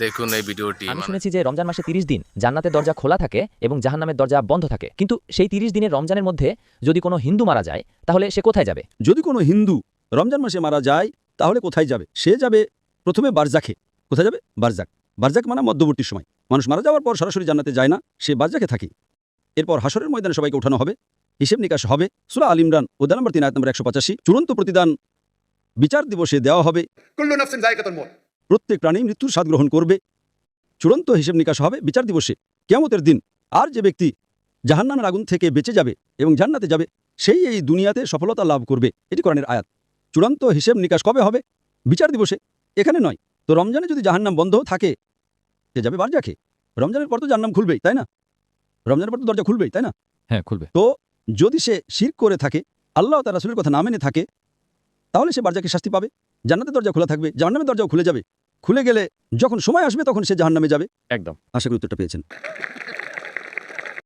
দেখুন এই ভিডিওটি। আমি শুনেছি যে রমজান মাসে 30 দিন জান্নাতের দরজা খোলা থাকে এবং জাহান্নামের দরজা বন্ধ থাকে, কিন্তু সেই 30 দিনের রমজানের মধ্যে যদি কোনো হিন্দু মারা যায় তাহলে সে কোথায় যাবে? যদি কোনো হিন্দু রমজান মাসে মারা যায় তাহলে কোথায় যাবে? সে যাবে প্রথমে বারজাখে। কোথায় যাবে? বারজাক। বারজাক মানে মধ্যবর্তী সময়। মানুষ মারা যাওয়ার পর সরাসরি জান্নাতে যায় না, সে বারজাকে থাকে। এরপর হাসরের ময়দানে সবাইকে উঠানো হবে, হিসেব নিকাশ হবে। সূরা আল ইমরান অধ্যায় নম্বর 3 আয়াত নম্বর 185। চূড়ান্ত প্রতিদান বিচার দিবসে দেওয়া হবে। কুল্লু নাফসিন যায়কাতুল মউত। প্রত্যেক প্রাণী মৃত্যুর স্বাদ গ্রহণ করবে। চূড়ান্ত হিসেব নিকাশ হবে বিচার দিবসে, কিয়ামতের দিন। আর যে ব্যক্তি জাহান্নামের আগুন থেকে বেঁচে যাবে এবং জান্নাতে যাবে, সেই এই দুনিয়াতে সফলতা লাভ করবে। এটি কোরআনের আয়াত। চূড়ান্ত হিসেব নিকাশ কবে হবে? বিচার দিবসে, এখানে নয়। তো রমজানে যদি জাহান্নাম বন্ধ থাকে, সে যাবে বারজাকে। রমজানের পর তো জাহান্নাম খুলবেই, তাই না? রমজানের পর তো দরজা খুলবেই, তাই না? হ্যাঁ, খুলবে। তো যদি সে শিরক করে থাকে, আল্লাহ তার রাসূলের কথা না মেনে থাকে, তাহলে সে বারজাকে শাস্তি পাবে। জান্নাতের দরজা খোলা থাকবে, জাহান্নামের দরজাও খুলে যাবে। খুলে গেলে যখন সময় আসবে তখন সে জাহান্নামে যাবে। একদম। আশা করি উত্তরটা পেয়েছেন।